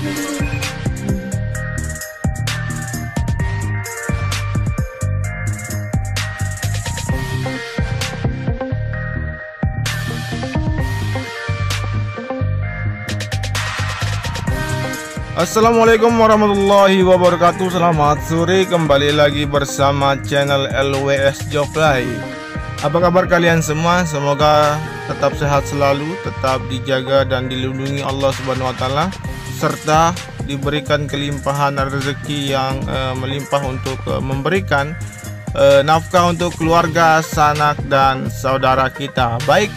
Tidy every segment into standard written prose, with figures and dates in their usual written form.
Assalamualaikum warahmatullahi wabarakatuh. Selamat sore, kembali lagi bersama channel LWS Jofly. Apa kabar kalian semua? Semoga tetap sehat selalu, tetap dijaga dan dilindungi Allah Subhanahu wa taala, serta diberikan kelimpahan rezeki yang melimpah untuk memberikan nafkah untuk keluarga, sanak dan saudara kita. Baik,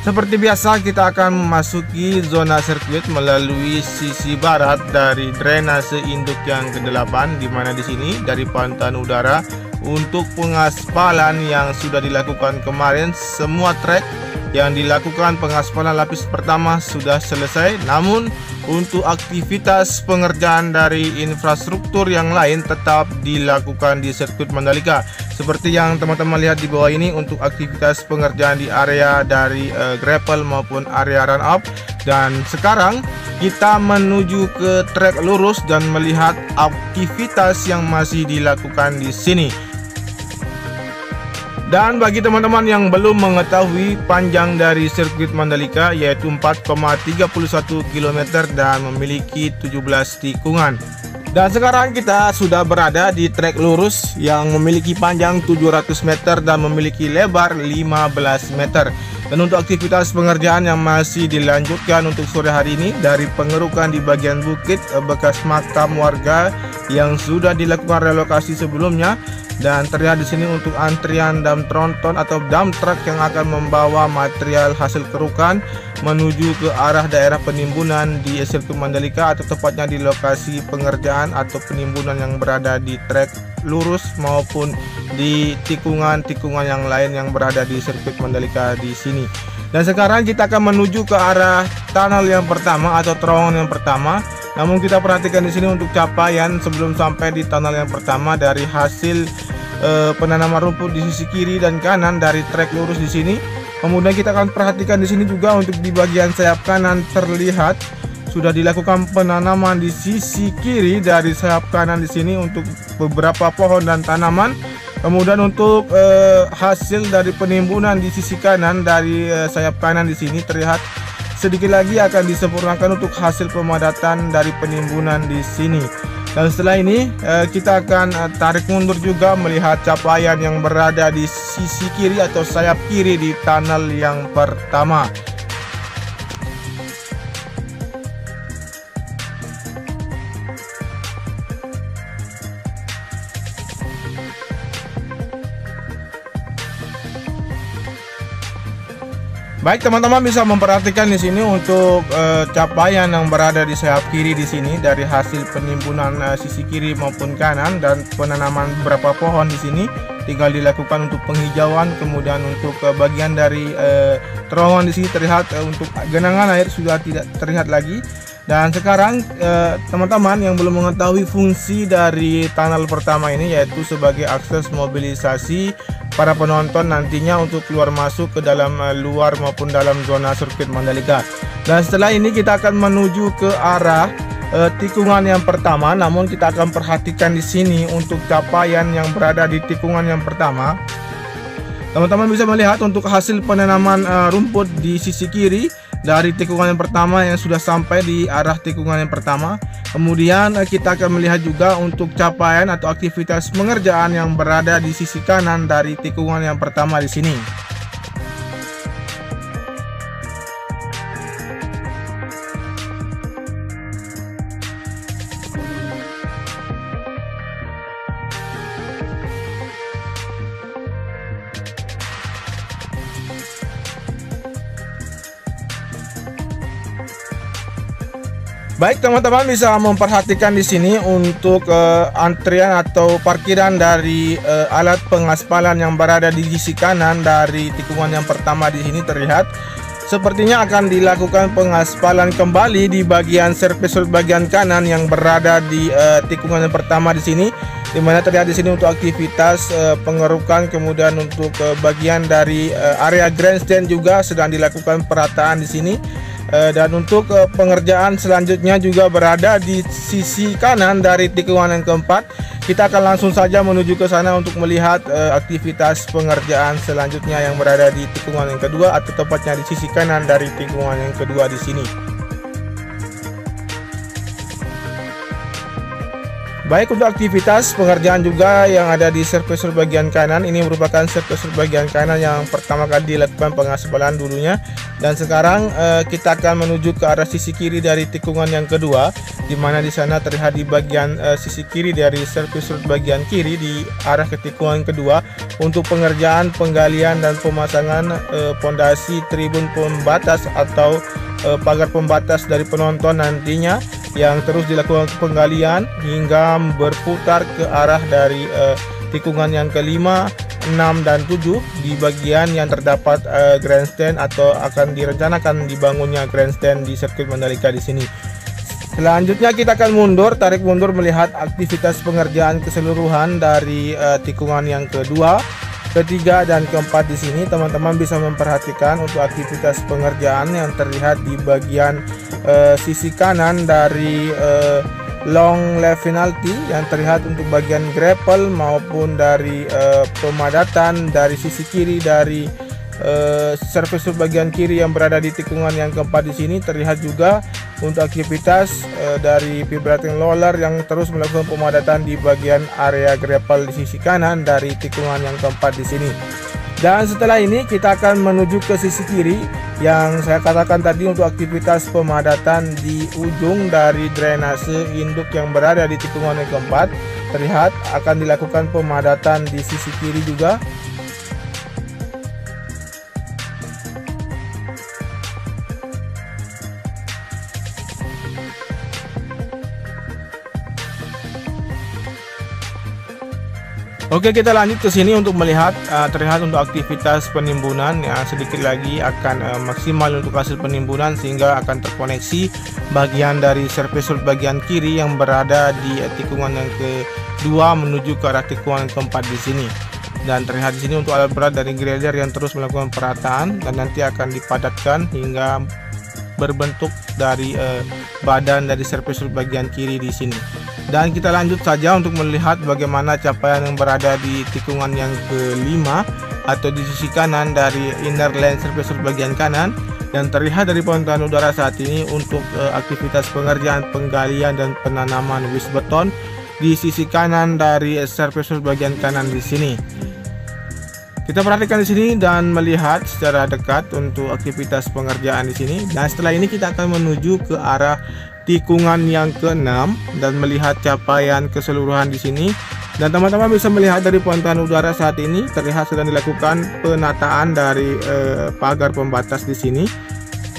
seperti biasa kita akan memasuki zona sirkuit melalui sisi barat dari drainase induk yang ke-8, di mana di sini dari pantauan udara untuk pengaspalan yang sudah dilakukan kemarin, semua trek yang dilakukan pengaspalan lapis pertama sudah selesai. Namun untuk aktivitas pengerjaan dari infrastruktur yang lain tetap dilakukan di sirkuit Mandalika. Seperti yang teman-teman lihat di bawah ini untuk aktivitas pengerjaan di area dari gravel maupun area run up. Dan sekarang kita menuju ke trek lurus dan melihat aktivitas yang masih dilakukan di sini. Dan bagi teman-teman yang belum mengetahui panjang dari sirkuit Mandalika, yaitu 4,31 km dan memiliki 17 tikungan. Dan sekarang kita sudah berada di trek lurus yang memiliki panjang 700 meter dan memiliki lebar 15 meter. Dan untuk aktivitas pengerjaan yang masih dilanjutkan untuk sore hari ini, dari pengerukan di bagian bukit bekas makam warga yang sudah dilakukan relokasi sebelumnya. Dan terlihat di sini untuk antrian dam tronton atau dump truck yang akan membawa material hasil kerukan menuju ke arah daerah penimbunan di sirkuit Mandalika, atau tepatnya di lokasi pengerjaan atau penimbunan yang berada di trek lurus maupun di tikungan-tikungan yang lain yang berada di sirkuit Mandalika di sini. Dan sekarang kita akan menuju ke arah tunnel yang pertama atau terowongan yang pertama. Namun kita perhatikan di sini untuk capaian sebelum sampai di tunnel yang pertama dari hasil penanaman rumput di sisi kiri dan kanan dari trek lurus di sini. Kemudian kita akan perhatikan di sini juga untuk di bagian sayap kanan terlihat sudah dilakukan penanaman di sisi kiri dari sayap kanan di sini untuk beberapa pohon dan tanaman. Kemudian untuk hasil dari penimbunan di sisi kanan dari sayap kanan di sini terlihat sedikit lagi akan disempurnakan untuk hasil pemadatan dari penimbunan di sini. Dan setelah ini kita akan tarik mundur juga melihat capaian yang berada di sisi kiri atau sayap kiri di tunnel yang pertama. Baik, teman-teman bisa memperhatikan di sini untuk capaian yang berada di sayap kiri di sini dari hasil penimbunan sisi kiri maupun kanan dan penanaman beberapa pohon di sini tinggal dilakukan untuk penghijauan. Kemudian untuk bagian dari terowongan di sini terlihat untuk genangan air sudah tidak terlihat lagi. Dan sekarang teman-teman yang belum mengetahui fungsi dari tunnel pertama ini, yaitu sebagai akses mobilisasi para penonton nantinya untuk keluar masuk ke dalam luar maupun dalam zona sirkuit Mandalika. Dan setelah ini kita akan menuju ke arah tikungan yang pertama. Namun kita akan perhatikan di sini untuk capaian yang berada di tikungan yang pertama. Teman-teman bisa melihat untuk hasil penanaman rumput di sisi kiri dari tikungan yang pertama yang sudah sampai di arah tikungan yang pertama. Kemudian kita akan melihat juga untuk capaian atau aktivitas pengerjaan yang berada di sisi kanan dari tikungan yang pertama di sini. Baik, teman-teman bisa memperhatikan di sini untuk antrian atau parkiran dari alat pengaspalan yang berada di sisi kanan dari tikungan yang pertama di sini terlihat sepertinya akan dilakukan pengaspalan kembali di bagian surface bagian kanan yang berada di tikungan yang pertama di sini, di mana terlihat di sini untuk aktivitas pengerukan. Kemudian untuk bagian dari area grandstand juga sedang dilakukan perataan di sini. Dan untuk pengerjaan selanjutnya juga berada di sisi kanan dari tikungan yang keempat. Kita akan langsung saja menuju ke sana untuk melihat aktivitas pengerjaan selanjutnya yang berada di tikungan yang kedua, atau tepatnya di sisi kanan dari tikungan yang kedua di sini. Baik, untuk aktivitas pengerjaan juga yang ada di surfacer bagian kanan, ini merupakan surfacer bagian kanan yang pertama kali dilakukan pengaspalan dulunya, dan sekarang kita akan menuju ke arah sisi kiri dari tikungan yang kedua, di mana di sana terlihat di bagian sisi kiri dari surfacer bagian kiri di arah ke tikungan kedua untuk pengerjaan penggalian dan pemasangan pondasi tribun pembatas atau pagar pembatas dari penonton nantinya, yang terus dilakukan penggalian hingga berputar ke arah dari tikungan yang kelima, 6 dan 7 di bagian yang terdapat grandstand atau akan direncanakan dibangunnya grandstand di sirkuit Mandalika di sini. Selanjutnya kita akan tarik mundur melihat aktivitas pengerjaan keseluruhan dari tikungan yang kedua, ketiga dan keempat di sini. Teman-teman bisa memperhatikan untuk aktivitas pengerjaan yang terlihat di bagian sisi kanan dari long left penalty, yang terlihat untuk bagian grapple maupun dari pemadatan dari sisi kiri dari surface bagian kiri yang berada di tikungan yang keempat di sini. Terlihat juga untuk aktivitas dari vibrating roller yang terus melakukan pemadatan di bagian area grapple di sisi kanan dari tikungan yang keempat di sini. Dan setelah ini kita akan menuju ke sisi kiri yang saya katakan tadi untuk aktivitas pemadatan di ujung dari drainase induk yang berada di tikungan yang keempat. Terlihat akan dilakukan pemadatan di sisi kiri juga. Oke, kita lanjut ke sini untuk melihat terlihat untuk aktivitas penimbunan yang sedikit lagi akan maksimal untuk hasil penimbunan, sehingga akan terkoneksi bagian dari surface bagian kiri yang berada di tikungan yang kedua menuju ke arah tikungan yang keempat di sini. Dan terlihat di sini untuk alat berat dari grader yang terus melakukan perataan dan nanti akan dipadatkan hingga berbentuk dari badan dari surface bagian kiri di sini. Dan kita lanjut saja untuk melihat bagaimana capaian yang berada di tikungan yang kelima atau di sisi kanan dari inner lane surface bagian kanan, yang terlihat dari pantauan udara saat ini untuk aktivitas pengerjaan penggalian dan penanaman wish beton di sisi kanan dari surface bagian kanan di sini. Kita perhatikan di sini dan melihat secara dekat untuk aktivitas pengerjaan di sini. Dan setelah ini kita akan menuju ke arah tikungan yang ke-6 dan melihat capaian keseluruhan di sini. Dan teman-teman bisa melihat dari pantauan udara saat ini terlihat sedang dilakukan penataan dari pagar pembatas di sini.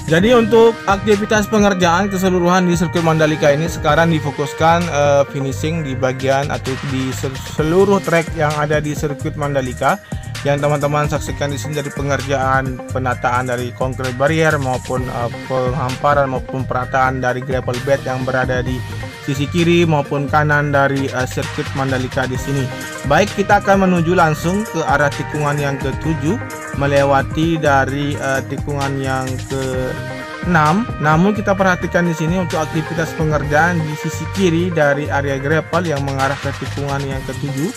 Jadi untuk aktivitas pengerjaan keseluruhan di sirkuit Mandalika ini sekarang difokuskan finishing di bagian atau di seluruh trek yang ada di sirkuit Mandalika. Yang teman-teman saksikan di sini dari pengerjaan penataan dari concrete barrier maupun penghamparan maupun perataan dari gravel bed yang berada di sisi kiri maupun kanan dari sirkuit Mandalika di sini. Baik, kita akan menuju langsung ke arah tikungan yang ke-7 melewati dari tikungan yang ke-6. Namun kita perhatikan di sini untuk aktivitas pengerjaan di sisi kiri dari area gravel yang mengarah ke tikungan yang ke-7.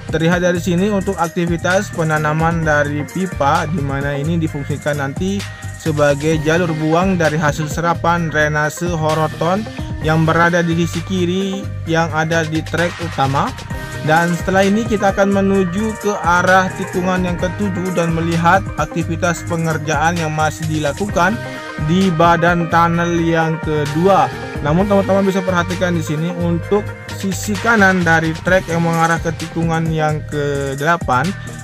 Terlihat dari sini untuk aktivitas penanaman dari pipa, di mana ini difungsikan nanti sebagai jalur buang dari hasil serapan drainase horoton yang berada di sisi kiri yang ada di trek utama. Dan setelah ini kita akan menuju ke arah tikungan yang ke-7 dan melihat aktivitas pengerjaan yang masih dilakukan di badan tunnel yang kedua. Namun teman-teman bisa perhatikan di sini untuk sisi kanan dari trek yang mengarah ke tikungan yang ke-8,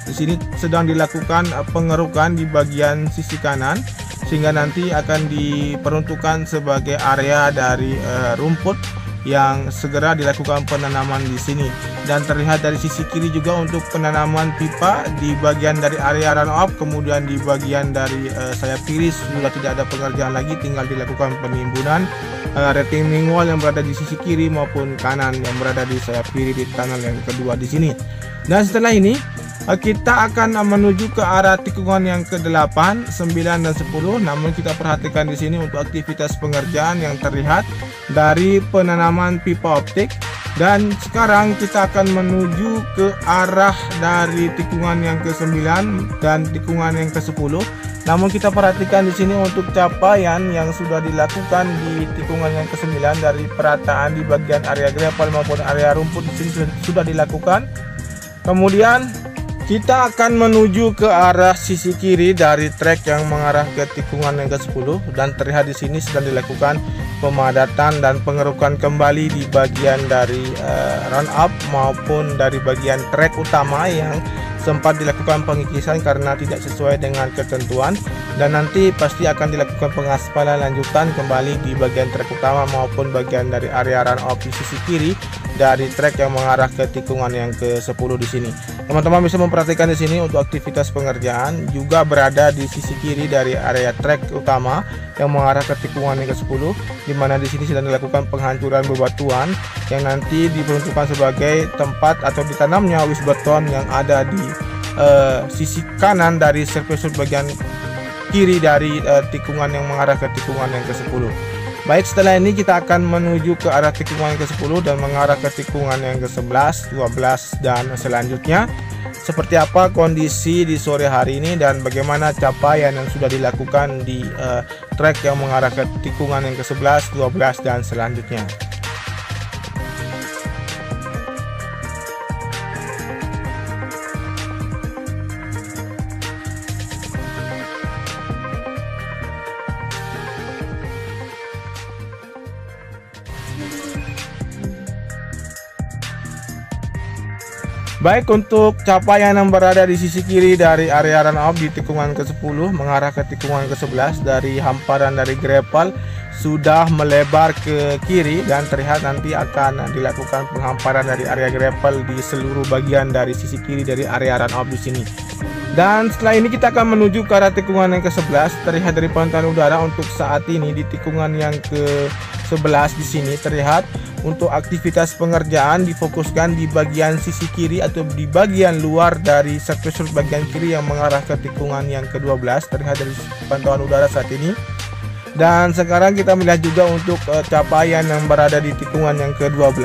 di sini sedang dilakukan pengerukan di bagian sisi kanan, sehingga nanti akan diperuntukkan sebagai area dari rumput yang segera dilakukan penanaman di sini. Dan terlihat dari sisi kiri juga untuk penanaman pipa di bagian dari area run off, kemudian di bagian dari sayap kiri sudah tidak ada pengerjaan lagi, tinggal dilakukan penimbunan retaining wall yang berada di sisi kiri maupun kanan yang berada di sayap kiri di tunnel yang kedua di sini. Dan setelah ini kita akan menuju ke arah tikungan yang ke-8, 9 dan 10. Namun kita perhatikan di sini untuk aktivitas pengerjaan yang terlihat dari penanaman pipa optik. Dan sekarang kita akan menuju ke arah dari tikungan yang ke-9 dan tikungan yang ke-10. Namun kita perhatikan di sini untuk capaian yang sudah dilakukan di tikungan yang ke-9 dari perataan di bagian area gravel maupun area rumput di sini sudah dilakukan. Kemudian kita akan menuju ke arah sisi kiri dari trek yang mengarah ke tikungan yang ke-10 dan terlihat di sini sedang dilakukan pemadatan dan pengerukan kembali di bagian dari run up maupun dari bagian trek utama yang sempat dilakukan pengikisan karena tidak sesuai dengan ketentuan, dan nanti pasti akan dilakukan pengaspalan lanjutan kembali di bagian trek utama maupun bagian dari area run up di sisi kiri dari trek yang mengarah ke tikungan yang ke-10 di sini. Teman-teman bisa memperhatikan di sini untuk aktivitas pengerjaan juga berada di sisi kiri dari area trek utama yang mengarah ke tikungan yang ke-10, di mana di sini sedang dilakukan penghancuran bebatuan yang nanti diperuntukkan sebagai tempat atau ditanamnya wis beton yang ada di sisi kanan dari surface bagian kiri dari tikungan yang mengarah ke tikungan yang ke-10. Baik, setelah ini kita akan menuju ke arah tikungan yang ke-10 dan mengarah ke tikungan yang ke-11, 12 dan selanjutnya. Seperti apa kondisi di sore hari ini dan bagaimana capaian yang sudah dilakukan di trek yang mengarah ke tikungan yang ke-11, 12 dan selanjutnya. Baik, untuk capaian yang berada di sisi kiri dari area run up di tikungan ke-10 mengarah ke tikungan ke-11 dari hamparan dari gravel sudah melebar ke kiri dan terlihat nanti akan dilakukan penghamparan dari area gravel di seluruh bagian dari sisi kiri dari area run up di sini. Dan setelah ini kita akan menuju ke arah tikungan yang ke-11. Terlihat dari pantauan udara untuk saat ini di tikungan yang ke-11 di sini terlihat untuk aktivitas pengerjaan difokuskan di bagian sisi kiri atau di bagian luar dari surface bagian kiri yang mengarah ke tikungan yang ke-12 terlihat dari pantauan udara saat ini. Dan sekarang kita melihat juga untuk capaian yang berada di tikungan yang ke-12,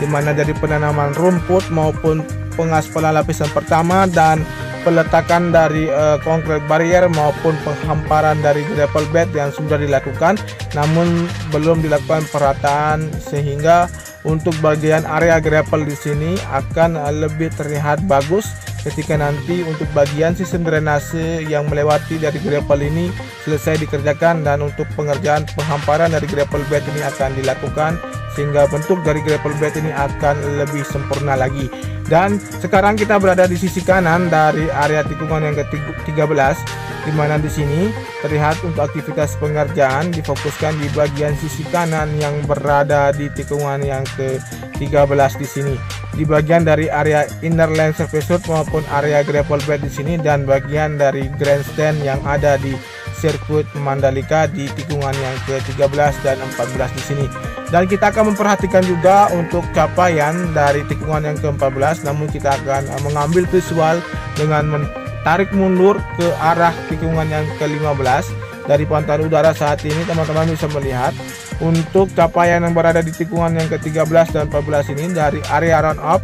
di mana dari penanaman rumput maupun pengaspalan lapisan pertama dan peletakan dari konkret barrier maupun penghamparan dari gravel bed yang sudah dilakukan, namun belum dilakukan perataan, sehingga untuk bagian area gravel di sini akan lebih terlihat bagus ketika nanti untuk bagian sistem drainase yang melewati dari gravel ini selesai dikerjakan, dan untuk pengerjaan penghamparan dari gravel bed ini akan dilakukan sehingga bentuk dari gravel bed ini akan lebih sempurna lagi. Dan sekarang kita berada di sisi kanan dari area tikungan yang ke-13, di mana di sini terlihat untuk aktivitas pengerjaan difokuskan di bagian sisi kanan yang berada di tikungan yang ke-13 di sini, di bagian dari area inner lane surface maupun area gravel bed di sini, dan bagian dari grandstand yang ada di sirkuit Mandalika di tikungan yang ke-13 dan 14 di sini. Dan kita akan memperhatikan juga untuk capaian dari tikungan yang ke-14, namun kita akan mengambil visual dengan tarik mundur ke arah tikungan yang ke-15. Dari pantauan udara saat ini teman-teman bisa melihat untuk capaian yang berada di tikungan yang ke-13 dan 14 ini dari area run up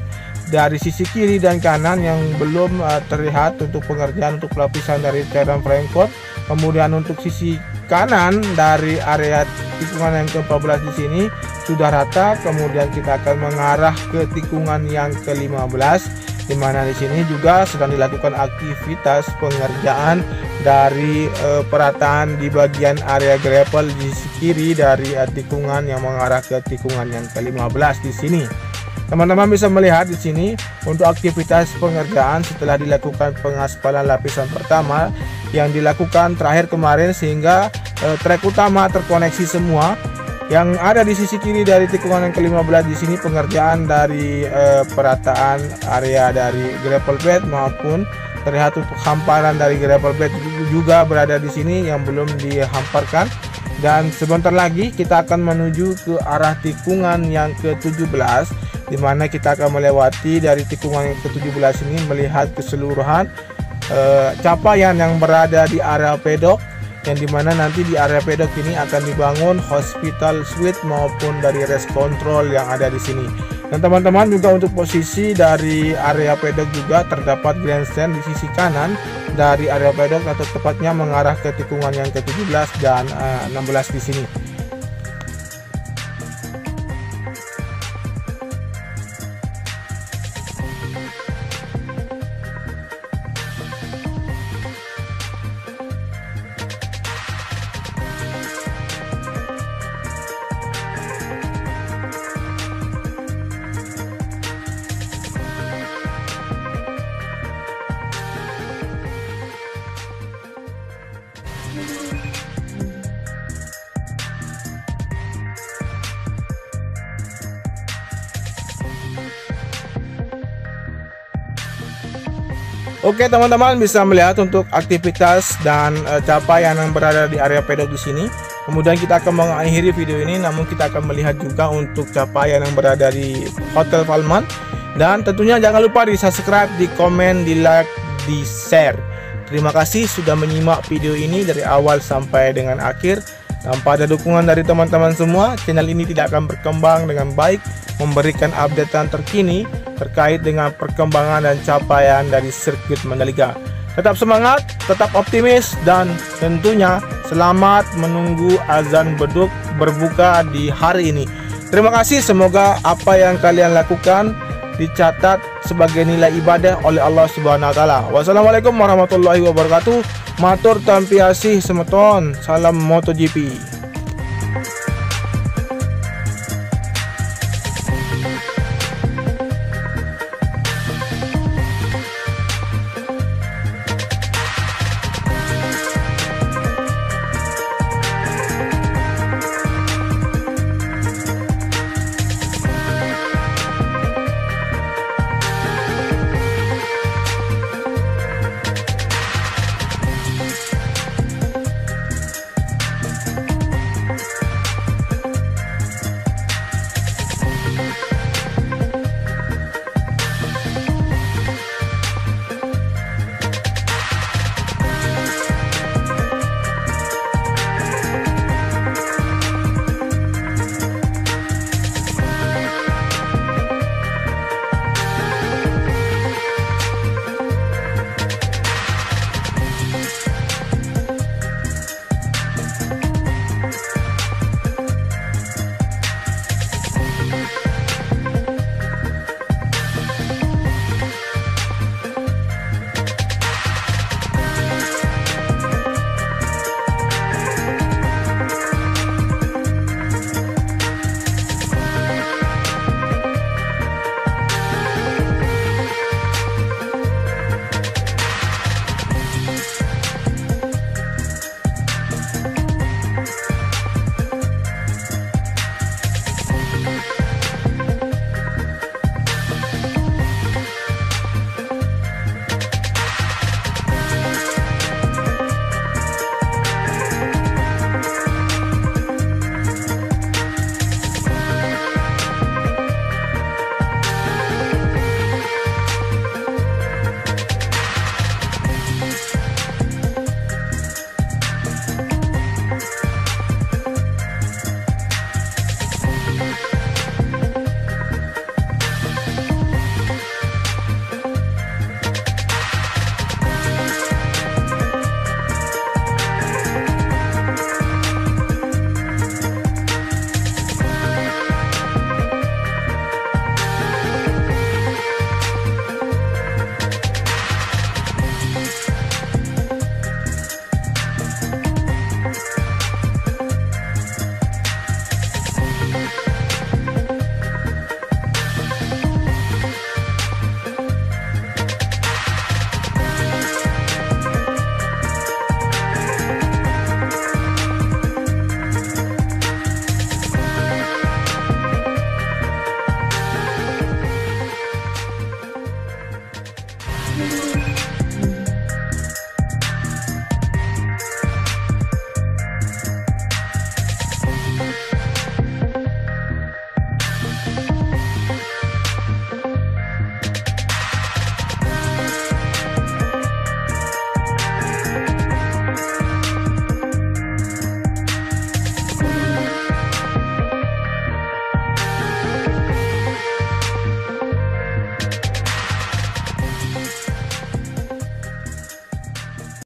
dari sisi kiri dan kanan yang belum terlihat untuk pengerjaan untuk pelapisan dari cairan frame coat. Kemudian untuk sisi kanan dari area tikungan yang ke-14 di sini sudah rata. Kemudian kita akan mengarah ke tikungan yang ke-15, di mana di sini juga sedang dilakukan aktivitas pengerjaan dari perataan di bagian area gravel di sisi kiri dari tikungan yang mengarah ke tikungan yang ke-15 di sini. Teman-teman bisa melihat di sini untuk aktivitas pengerjaan setelah dilakukan pengaspalan lapisan pertama yang dilakukan terakhir kemarin, sehingga trek utama terkoneksi semua. Yang ada di sisi kiri dari tikungan yang ke-15 di sini pengerjaan dari perataan area dari gravel bed maupun terlihat untuk hamparan dari gravel bed juga berada di sini yang belum dihamparkan. Dan sebentar lagi kita akan menuju ke arah tikungan yang ke-17, di mana kita akan melewati dari tikungan yang ke-17 ini melihat keseluruhan capaian yang berada di area pedok, yang dimana nanti di area pedok ini akan dibangun hospital suite maupun dari rest control yang ada di sini. Dan teman-teman juga untuk posisi dari area pedok juga terdapat grandstand di sisi kanan dari area pedok, atau tepatnya mengarah ke tikungan yang ke-17 dan 16 di sini. Oke teman-teman, bisa melihat untuk aktivitas dan capaian yang berada di area pedok di sini. Kemudian kita akan mengakhiri video ini, namun kita akan melihat juga untuk capaian yang berada di Hotel Valmont. Dan tentunya jangan lupa di subscribe, di komen, di like, di share. Terima kasih sudah menyimak video ini dari awal sampai dengan akhir. Tanpa ada dukungan dari teman-teman semua, channel ini tidak akan berkembang dengan baik, memberikan updatean terkini terkait dengan perkembangan dan capaian dari sirkuit Mandalika. Tetap semangat, tetap optimis, dan tentunya selamat menunggu azan beduk berbuka di hari ini. Terima kasih, semoga apa yang kalian lakukan dicatat sebagai nilai ibadah oleh Allah Subhanahu wa taala. Wassalamualaikum warahmatullahi wabarakatuh. Matur tampi asih semeton. Salam MotoGP.